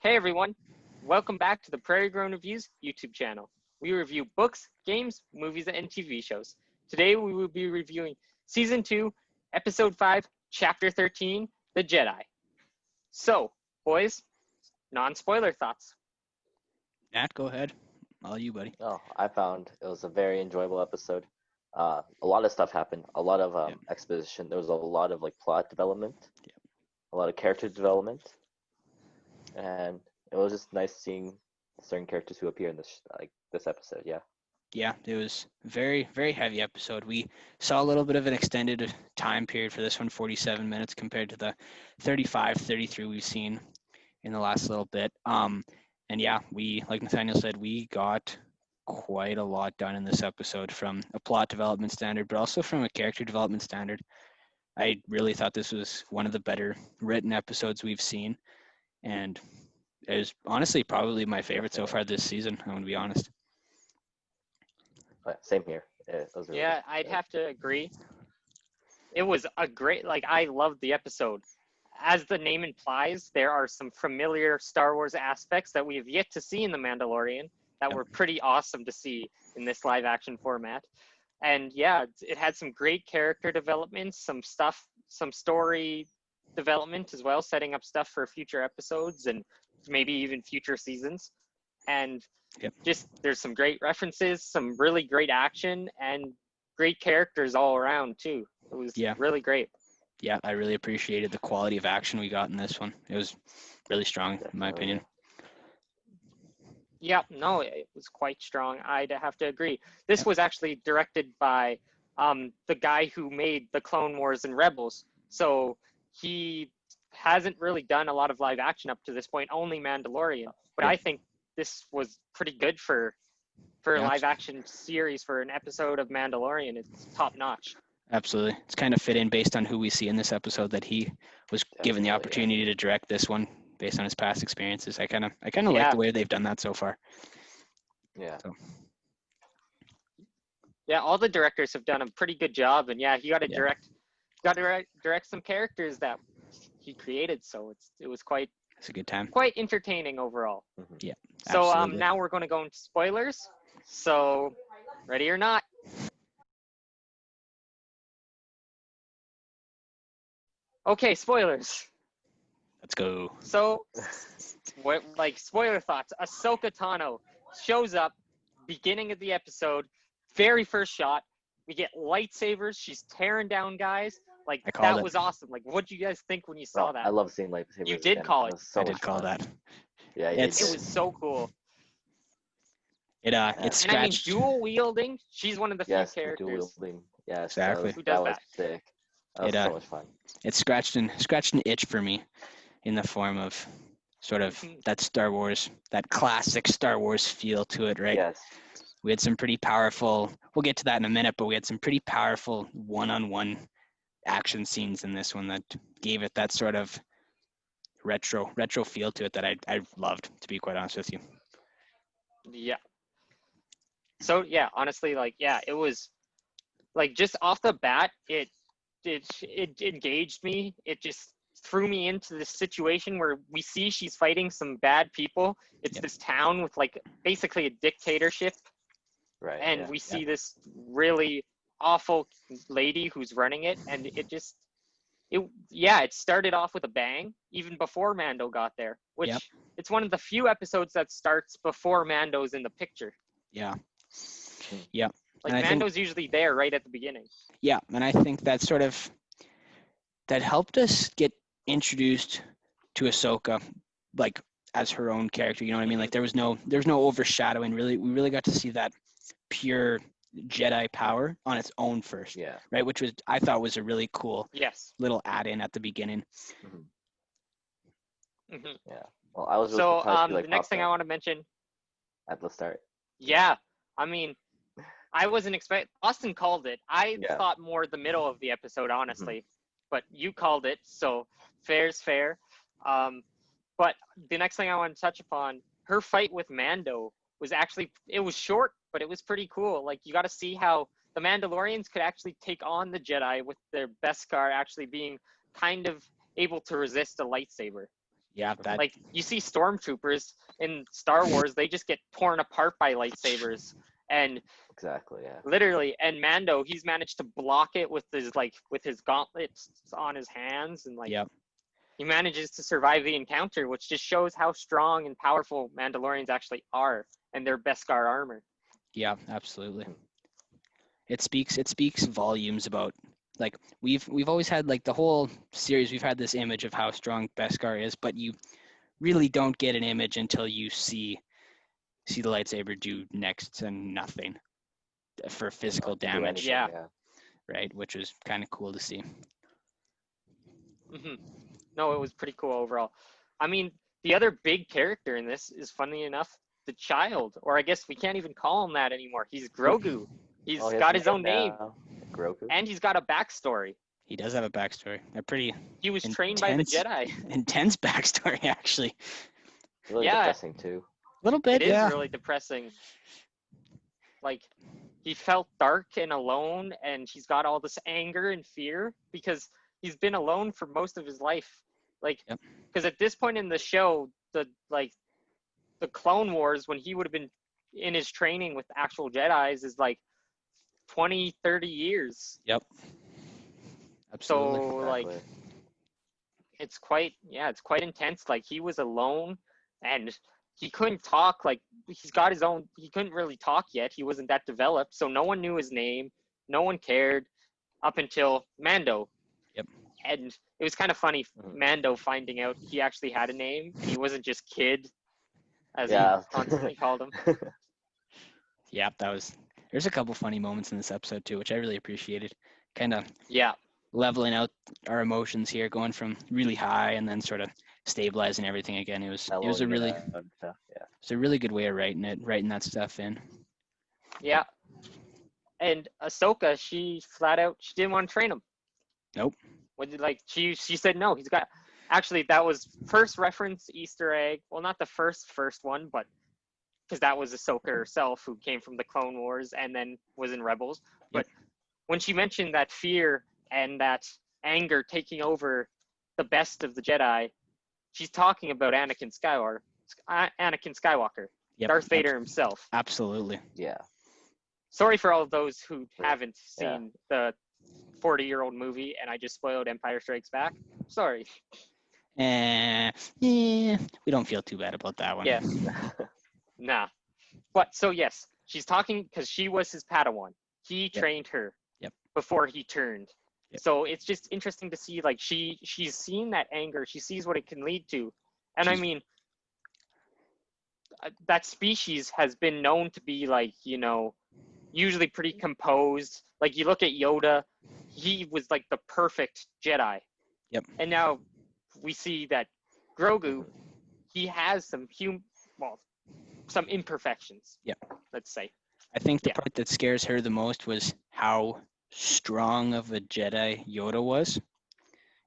Hey everyone, welcome back to the Prairie Grown Reviews YouTube channel. We review books, games, movies, and TV shows. Today we will be reviewing Season 2, Episode 5, Chapter 13, The Jedi. So, boys, non-spoiler thoughts. Nat, go ahead. All you, buddy. Oh, I found it was a very enjoyable episode. A lot of stuff happened. A lot of Yep. exposition. There was a lot of plot development. Yep. A lot of character development, and it was just nice seeing certain characters who appear in this episode. Yeah. Yeah, it was very, very heavy episode. We saw a little bit of an extended time period for this one, 47 minutes compared to the 35, 33 we've seen in the last little bit. And yeah, we, like Nathaniel said, we got quite a lot done in this episode from a plot development standard, but also from a character development standard. I really thought this was one of the better written episodes we've seen, and it was honestly probably my favorite so far this season. I'm going to be honest. But same here. It was really Yeah, good. I'd have to agree. It was a great, I loved the episode. As the name implies, there are some familiar Star Wars aspects that we have yet to see in The Mandalorian that Yep. were pretty awesome to see in this live action format. And yeah, it had some great character development, some story development as well, setting up stuff for future episodes and maybe even future seasons. And Yep. just there's some great references, some really great action, and great characters all around too. It was really great. Yeah, I really appreciated the quality of action we got in this one. It was really strong, in my Definitely. opinion. Yeah, no, it was quite strong. I'd have to agree. This was actually directed by the guy who made the Clone Wars and Rebels. So he hasn't really done a lot of live action up to this point, only Mandalorian. But Yeah. I think this was pretty good for a Yeah. live action series for an episode of Mandalorian. It's top notch. Absolutely. It's kind of fit in based on who we see in this episode that he was given the Definitely, yeah. opportunity to direct this one based on his past experiences. I kind of like Yeah. the way they've done that so far. Yeah. So, Yeah, all the directors have done a pretty good job, and yeah, he got to Yeah. direct some characters that he created. So it was quite it's a good time. entertaining overall. Mhm. Yeah. So Absolutely. now we're going to go into spoilers. So ready or not? Okay, spoilers. Let's go. So, spoiler thoughts. Ahsoka Tano shows up, beginning of the episode, very first shot. We get lightsabers. She's tearing down guys. I called That it. was awesome. What did you guys think when you saw Well, that? I love seeing lightsabers. You did again. call it. was so I did much call fun. that. Yeah, It's- It was so cool. It Yeah. it And I mean, scratched. dual wielding. She's one of the yes, few the dual characters. wielding. Yes, Exactly. Who does that was that? sick. That was It, so much fun. It scratched an itch for me in the form of sort of that Star Wars, that classic Star Wars feel to it, right? Yes. We had some pretty powerful, we'll get to that in a minute, but we had some pretty powerful one-on-one action scenes in this one that gave it that sort of retro feel to it that I loved, to be quite honest with you. Yeah. So yeah, honestly, it was just off the bat, it engaged me. It just threw me into this situation where we see she's fighting some bad people. It's Yep. this town with basically a dictatorship, Right. and yeah. we see this really awful lady who's running it, and it started off with a bang even before Mando got there, which Yep. it's one of the few episodes that starts before Mando's in the picture. Yeah. Hmm. Yeah. And I think- Mando's usually there right at the beginning. Yeah, and I think that that helped us get introduced to Ahsoka, as her own character. You know what I mean? There was no overshadowing. Really, we really got to see that pure Jedi power on its own first, Yeah. right? Which I thought was a really cool Yes. little add-in at the beginning. Mhm. Yeah. Well, I was really So surprised she the next popped thing I up want to mention, at the start. yeah, I mean, I wasn't Austin called it. I Yeah. thought more the middle of the episode, honestly, but you called it, so fair's fair. But the next thing I want to touch upon, her fight with Mando was it was short, but it was pretty cool. You got to see how the Mandalorians could actually take on the Jedi with their Beskar actually being kind of able to resist a lightsaber. Yeah, that Like, you see stormtroopers in Star Wars, they just get torn apart by lightsabers. And Exactly. Yeah. literally, and Mando, he's managed to block it with his gauntlets on his hands, and like Yep. he manages to survive the encounter, which just shows how strong and powerful Mandalorians actually are and their Beskar armor. Yeah, absolutely. It speaks volumes about, like, we've always had, like, the whole series, we've had this image of how strong Beskar is, but you really don't get an image until you see the lightsaber do next to nothing for physical Do damage, anything, Yeah. yeah. right? Which was kind of cool to see. hmm No, it was pretty cool overall. I mean, the other big character in this is, funny enough, the child, or I guess we can't even call him that anymore. He's Grogu. He's Oh, he has got a his own name, now. Grogu. and he's got a backstory. He does have a backstory, a pretty He was trained by the intense Jedi. intense backstory, actually. Really Yeah. depressing too. A little bit, It is yeah. really depressing. Like, he felt dark and alone, and he's got all this anger and fear because he's been alone for most of his life. Like, Yep. because at this point in the show, the Clone Wars, when he would have been in his training with actual Jedis, is like 20, 30 years. Yep. Absolutely. So like, Exactly. it's quite intense. Like, he was alone, and he couldn't talk. Like, he couldn't really talk yet. He wasn't that developed, so no one knew his name. No one cared up until Mando. Yep. And it was kind of funny, Mhm. Mando finding out he actually had a name, and he wasn't just Kid, as Yeah. he constantly called him. Yeah, there's a couple funny moments in this episode too, which I really appreciated. Kind of Yeah. leveling out our emotions here, going from really high and then sort of stabilizing everything again. It was a Mellowing really it out and stuff, yeah. it's a really good way of writing that stuff in. Yeah. And Ahsoka, she didn't want to train him. Nope. She said no. He's got, actually, that was first reference Easter egg. Well, not the first one, but because that was Ahsoka herself, who came from the Clone Wars and then was in Rebels. But when she mentioned that fear and that anger taking over the best of the Jedi, she's talking about Anakin Skywalker, Yep. Darth Vader himself. Absolutely. Yeah. Sorry for all of those who haven't Yeah. seen the 40-year-old movie and I just spoiled Empire Strikes Back. Sorry. Yeah, we don't feel too bad about that one. Yeah. Nah. But so yes, she's talking because she was his Padawan. He trained her before he turned. Yep. So it's just interesting to see, like, she's seen that anger. She sees what it can lead to. And I mean, that species has been known to be, like, usually pretty composed. Like, you look at Yoda, he was like the perfect Jedi. Yep. And now we see that Grogu, he has some imperfections. Yep. Let's say. I think the part that scares her the most was how strong of a Jedi Yoda was,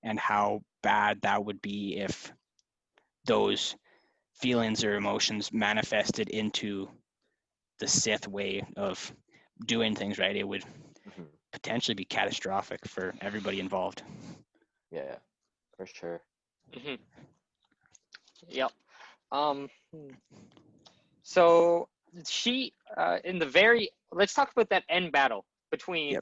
and how bad that would be if those feelings or emotions manifested into the Sith way of doing things, right? It would potentially be catastrophic for everybody involved. Yeah, for sure. Mm-hmm. Yep. So she let's talk about that end battle between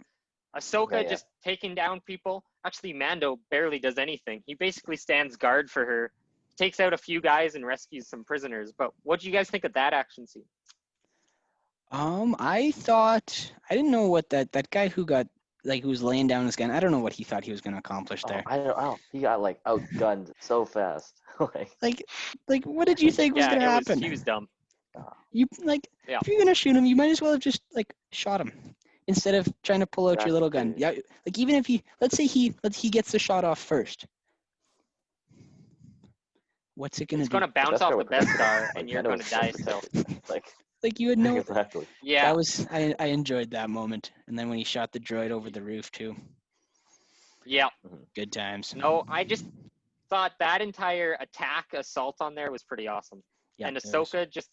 Ahsoka just taking down people. Actually, Mando barely does anything. He basically stands guard for her, takes out a few guys and rescues some prisoners. But what do you guys think of that action scene? I didn't know what that guy who got, like, who was laying down his gun, I don't know what he thought he was going to accomplish there. I don't know. He got, like, outgunned so fast. like what did you think was going to happen? He was dumb. If you're going to shoot him, you might as well have just, like, shot him instead of trying to pull out your little gun. Yeah, like, even if let's say he gets the shot off first. What's it going to do? It's going to bounce off the Beskar and you're going to die still. Like, you had no. Exactly. Yeah. That was I enjoyed that moment, and then when he shot the droid over the roof too. Yeah. Good times. No, I just thought that entire assault on there was pretty awesome. Yeah, and Ahsoka just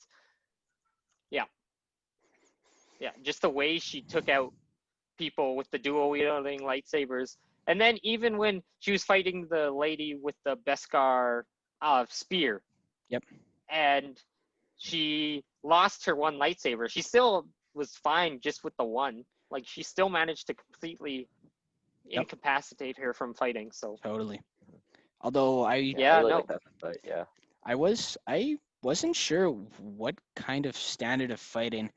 the way she took out people with the dual wielding lightsabers. And then even when she was fighting the lady with the Beskar spear. Yep. And she lost her one lightsaber. She still was fine just with the one. Like, she still managed to completely incapacitate her from fighting. So Totally. Although I Yeah, I really no. like that fight. Yeah. I wasn't sure what kind of standard of fighting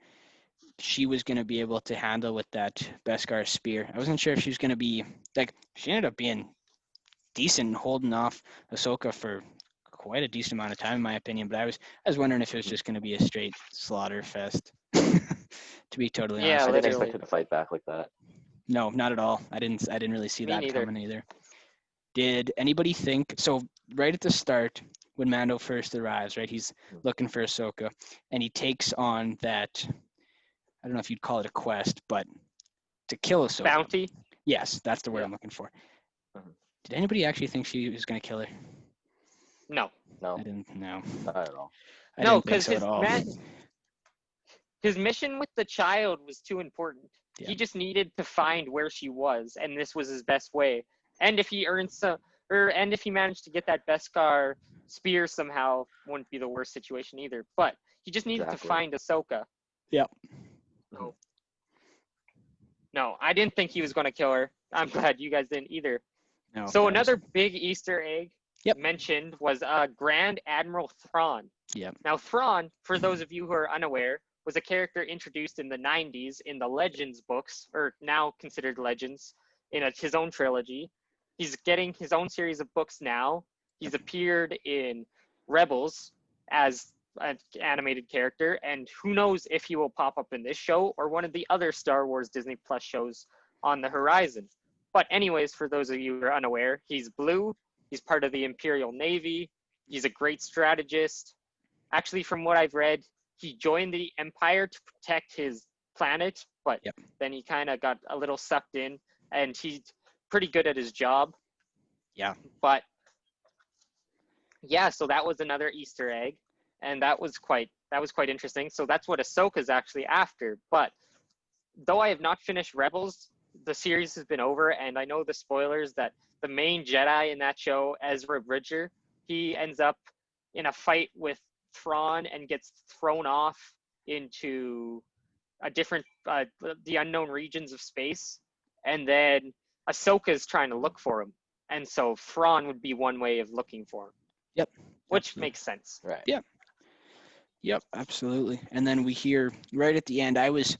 she was going to be able to handle with that Beskar spear. I wasn't sure if she was going to be like, she ended up being decent and holding off Ahsoka for quite a decent amount of time, in my opinion. But I was wondering if it was just going to be a straight slaughter fest. To be totally Yeah, honest, I with didn't you. literally. expect her to fight back like that. No, not at all. I didn't really see Me that neither. coming either. Did anybody think so? Right at the start, when Mando first arrives, right, he's looking for Ahsoka, and he takes on that. I don't know if you'd call it a quest, but to kill Ahsoka. Bounty? Yes, that's the word Yeah. I'm looking for. Mhm. Did anybody actually think she was going to kill her? No. No, I didn't. No, not at all. I No, didn't think because so at all. his mission with the child was too important. Yeah. He just needed to find where she was, and this was his best way. And if he earned and if he managed to get that Beskar spear somehow, wouldn't be the worst situation either. But he just needed Exactly. to find Ahsoka. Yep. No. No, I didn't think he was going to kill her. I'm glad you guys didn't either. No. So another big Easter egg Yep. mentioned was Grand Admiral Thrawn. Yep. Now, Thrawn, for those of you who are unaware, was a character introduced in the 90s in the Legends books, or now considered Legends, in his own trilogy. He's getting his own series of books now. He's appeared in Rebels as an animated character, and who knows if he will pop up in this show or one of the other Star Wars Disney Plus shows on the horizon. But anyways, for those of you who are unaware, he's blue. He's part of the Imperial Navy. He's a great strategist. Actually, from what I've read, he joined the Empire to protect his planet, but then he kind of got a little sucked in, and he's pretty good at his job. Yeah. But yeah, so that was another Easter egg, and that was quite interesting. So that's what Ahsoka's actually after. But though I have not finished Rebels, the series has been over, and I know the spoilers that the main Jedi in that show, Ezra Bridger, he ends up in a fight with Thrawn and gets thrown off into a different, the unknown regions of space, and then Ahsoka's trying to look for him, and so Thrawn would be one way of looking for him. Yep. Which Absolutely. makes sense. Right. Yep, absolutely. And then we hear right at the end, I was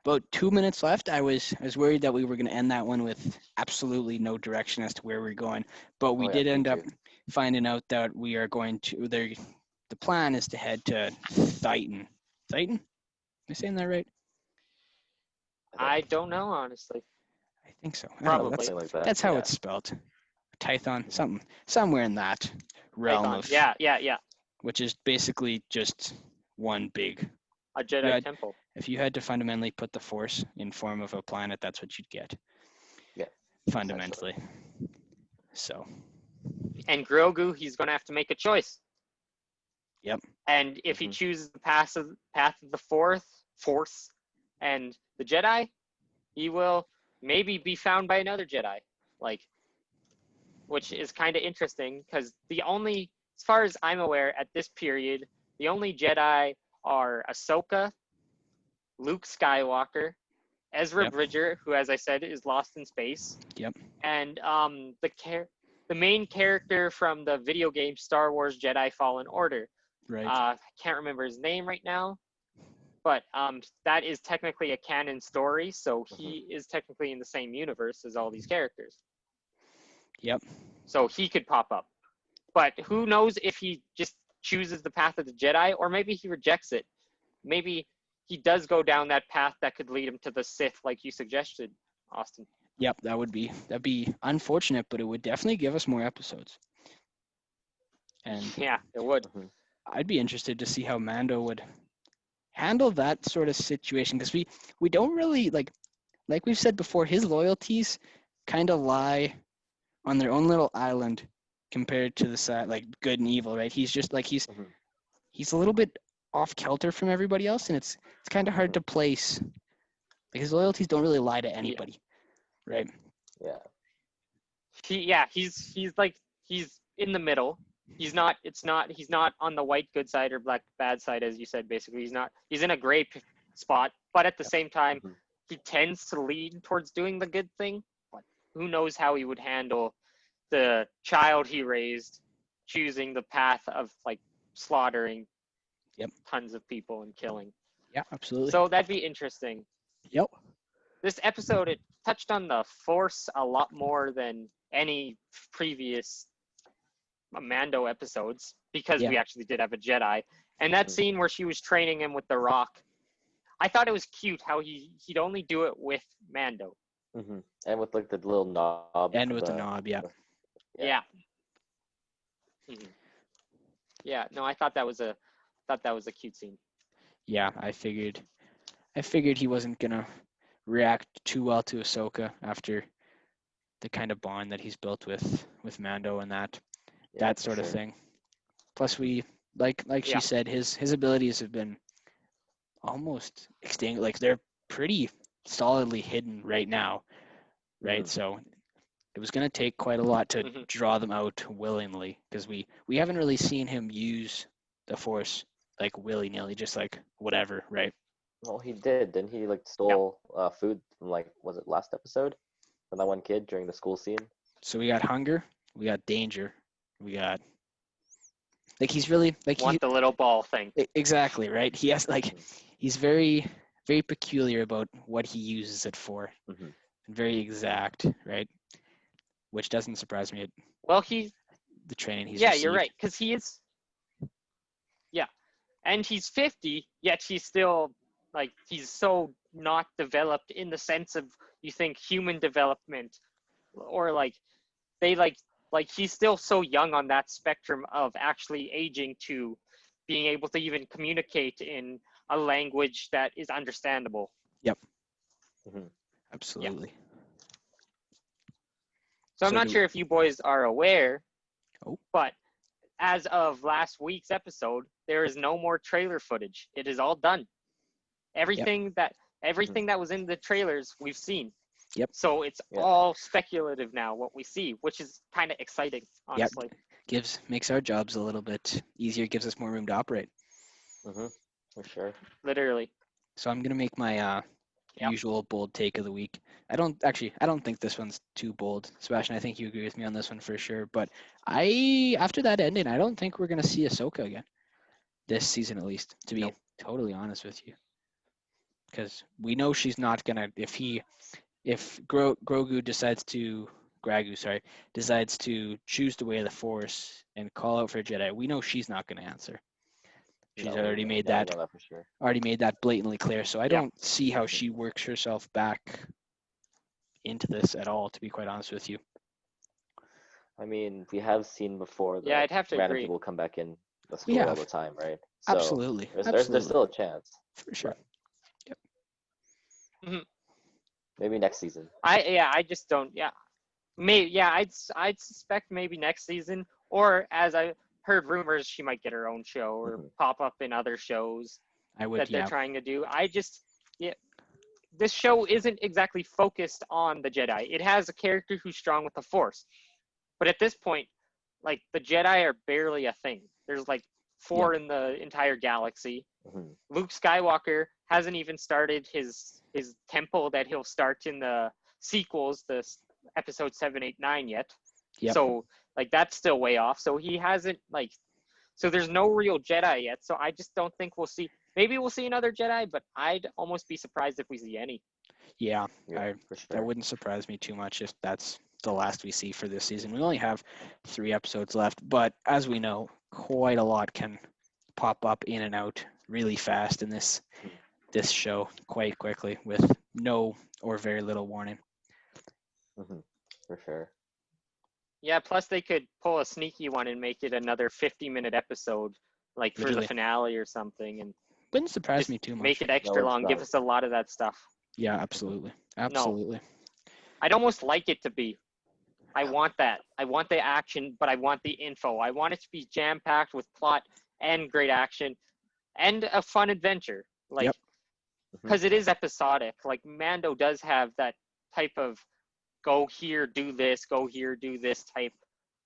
about 2 minutes left. I was worried that we were going to end that one with absolutely no direction as to where we're going. But we did end up finding out that we are going to, the plan is to head to Titan. Titan? Am I saying that right? I don't know, honestly. I think so. I don't know. Probably. Something like that. That's how it's spelled. Tython, somewhere in that realm Python. of, Yeah. which is basically just one big. A Jedi temple. If you had to fundamentally put the Force in form of a planet, that's what you'd get. Yeah. Fundamentally. So. And Grogu, he's going to have to make a choice. Yep. And if he chooses the path of the Force and the Jedi, he will maybe be found by another Jedi, which is kind of interesting because as far as I'm aware, at this period, the only Jedi are Ahsoka, Luke Skywalker, Ezra Bridger, who, as I said, is lost in space. Yep. And the main character from the video game Star Wars Jedi Fallen Order. Right. I can't remember his name right now, but that is technically a canon story, so he is technically in the same universe as all these characters. Yep. So he could pop up. But who knows if he just chooses the path of the Jedi, or maybe he rejects it. Maybe he does go down that path that could lead him to the Sith, like you suggested, Austin. Yep, that'd be unfortunate, but it would definitely give us more episodes. And yeah, it would. I'd be interested to see how Mando would handle that sort of situation, because we don't really like we've said before, his loyalties kind of lie on their own little island compared to the side, like good and evil, right? He's just like he's a little bit off kilter from everybody else, and it's kind of hard to place. Like, his loyalties don't really lie to anybody, right? Yeah. He's in the middle. he's not on the white good side or black bad side, as you said. Basically, he's in a gray spot, but at the same time, Mhm. he tends to lean towards doing the good thing. But who knows how he would handle the child he raised choosing the path of like slaughtering Yep. tons of people and killing. Yeah, absolutely. So that'd be interesting. Yep. This episode, it touched on the Force a lot more than any previous Mando episodes, because Yeah. we actually did have a Jedi. And that Mhm. scene where she was training him with the rock, I thought it was cute how he'd only do it with Mando. Mhm. And with like the little knob. And with the knob, yeah. Yeah. Mhm. Yeah. No, I thought that was a cute scene. Yeah, I figured he wasn't gonna react too well to Ahsoka after the kind of bond that he's built with Mando and that Yeah, for sort of sure. thing. Plus, we like she Yeah. said, his abilities have been almost extinct. Like they're pretty solidly hidden right now, right? Mhm. So it was going to take quite a lot to Mhm. draw them out willingly, because we haven't really seen him use the Force like willy nilly, just like whatever, right? Well, he did. Then he like Yeah. stole food from like was it last episode from that one kid during the school scene? So we got hunger, we got danger, we got like he's really like Want the little ball thing. exactly right. He has like Mhm. he's very peculiar about what he uses it for, Mhm. very exact, right? Which doesn't surprise me at Well, the training he's yeah, you're received. right, because he is, yeah, and he's 50, yet he's still like he's so not developed in the sense of you think human development, or like they like he's still so young on that spectrum of actually aging to being able to even communicate in a language that is understandable. Yep, Mhm. absolutely. So I'm So not do sure if you boys are aware, oh but as of last week's episode, there is no more trailer footage. It is all done. yep Everything that was in the trailers we've seen. yep So it's Yeah. all speculative now what we see, which is kind of exciting, yep honestly. makes our jobs a little bit easier, gives us more room to operate. Mhm. For sure. Literally. So I'm gonna make my Yep. usual bold take of the week. I don't think this one's too bold. Sebastian, I think you agree with me on this one for sure. But after that ending, I don't think we're gonna see Ahsoka again this season, at least. To be Nope. totally honest with you, because we know she's not gonna. If Grogu decides to choose the way of the Force and call out for a Jedi, we know she's not gonna answer. She's No, we already know. made Yeah, we that know that for sure. blatantly clear. So I Yeah. don't see how she works herself back into this at all, to be quite honest with you. I mean, we have seen before Yeah, that I'd have to random agree. people come back in the We story all have. the time, right? So Absolutely. there's still a chance. For sure. But Yep. Mhm. maybe next season. I just don't. Yeah, maybe. Yeah, I'd suspect maybe next season, or as I heard rumors, she might get her own show or Mhm. pop up in other shows I would, that they're yeah. trying to do. Yeah, this show isn't exactly focused on the Jedi. It has a character who's strong with the Force, but at this point, like the Jedi are barely a thing. There's like 4 in the entire galaxy. Mhm. Luke Skywalker hasn't even started his temple that he'll start in the sequels, the episode 7, 8, 9 yet. Yep. So like that's still way off. So he hasn't like, so there's no real Jedi yet. So I just don't think we'll see. Maybe we'll see another Jedi, but I'd almost be surprised if we see any. Yeah, Yeah, for that sure. wouldn't surprise me too much if that's the last we see for this season. We only have 3 episodes left, but as we know, quite a lot can pop up in and out really fast in this show quite quickly with no or very little warning. Mhm. For sure. Yeah, plus they could pull a sneaky one and make it another 50-minute episode, like for the Literally. finale or something, and Wouldn't surprise just me too make much. it extra it's long. Give not. us a lot of that stuff. Yeah, absolutely. Absolutely. I'd almost like it to be. I want that. I want the action, but I want the info. I want it to be jam-packed with plot and great action and a fun adventure. Like, Yep. because it is episodic. Like Mando does have that type of go here, do this type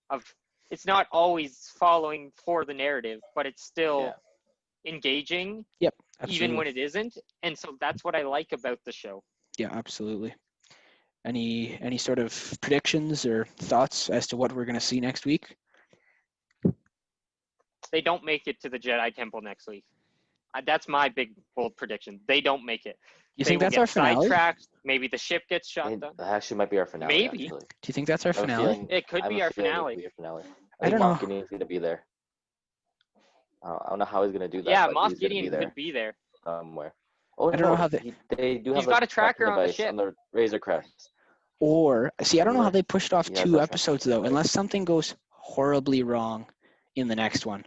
of it's not always following for the narrative, but it's still engaging, Yep, absolutely. even when it isn't. And so that's what I like about the show. Yeah, absolutely. Any sort of predictions or thoughts as to what we're going to see next week? They don't make it to the Jedi Temple next week. That's my big bold prediction. They don't make it. You They think will that's get our finale? sidetracked. Maybe the ship gets shot down. That actually might be our finale. Maybe. Actually. Do you think that's our finale? It could be our finale. I don't know. Moff Gideon's gonna be there. I don't know how he's gonna do that. Yeah, but Moff he's gonna Gideon could be there. somewhere. Oh, I don't know how they do have He's got a tracker on the device ship. on the Razor Crest. Or see, I don't know how they pushed off Yeah, 2 that's episodes right. though, unless something goes horribly wrong in the next one.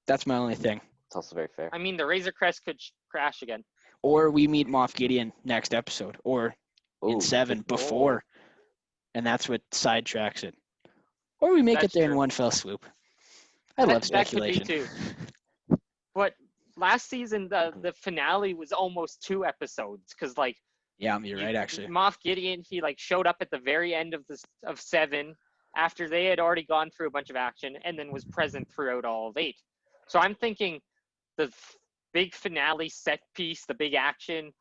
That's my only thing. It's also very fair. I mean, the Razor Crest could crash again. Or we meet Moff Gideon next episode, or in Ooh, 7 good- before, and that's what sidetracks it. Or we make That's it there in true. one fell swoop. I love speculation. That could be too. But last season, the finale was almost 2 episodes because like Yeah, you're right. Actually, Moff Gideon, he like showed up at the very end of 7 after they had already gone through a bunch of action, and then was present throughout all of 8. So I'm thinking the big finale set piece, the big action,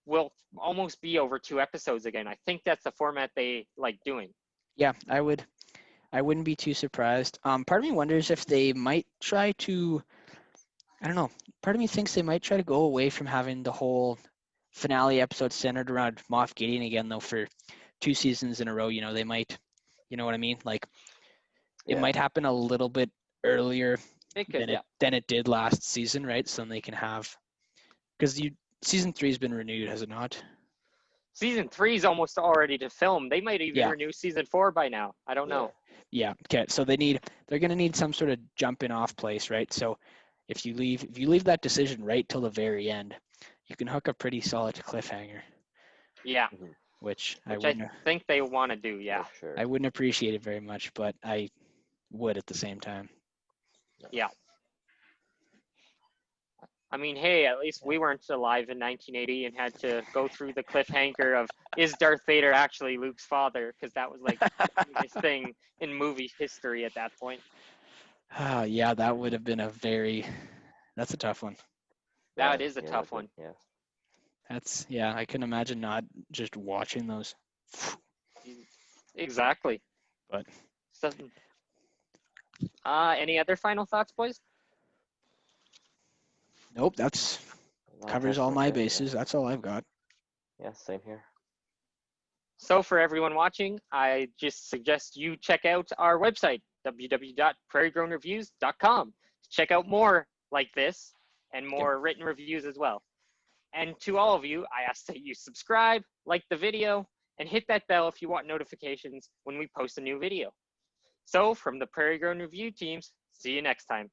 will almost be over 2 episodes again. I think that's the format they like doing. yeah, I wouldn't be too surprised. Part of me wonders if they might try to. I don't know. Part of me thinks they might try to go away from having the whole finale episode centered around Moff Gideon again, though, for 2 seasons in a row. You know, they might, you know what I mean? Like, it might happen a little bit earlier It could, than it did last season, right? So then they can have, because season 3 has been renewed, has it not? Season 3 is almost already to film. They might even renew season 4 by now. I don't know. Yeah. Okay. So they're going to need some sort of jumping off place, right? So if you leave that decision right till the very end, you can hook a pretty solid cliffhanger. Yeah. Which I think they want to do. Yeah. Sure. I wouldn't appreciate it very much, but I would at the same time. Yeah. I mean, hey, at least we weren't alive in 1980 and had to go through the cliffhanger of, is Darth Vader actually Luke's father? Because that was like the biggest thing in movie history at that point. Yeah, that would have been that's a tough one. That is a tough one. Yeah. I can imagine not just watching those. Exactly. But any other final thoughts, boys? Nope, that's covers all my bases. That's all I've got. Yeah, same here. So for everyone watching, I just suggest you check out our website, www.prairiegrownreviews.com. Check out more like this and more written reviews as well. And to all of you, I ask that you subscribe, like the video, and hit that bell if you want notifications when we post a new video. So from the Prairie Grown Review teams, see you next time.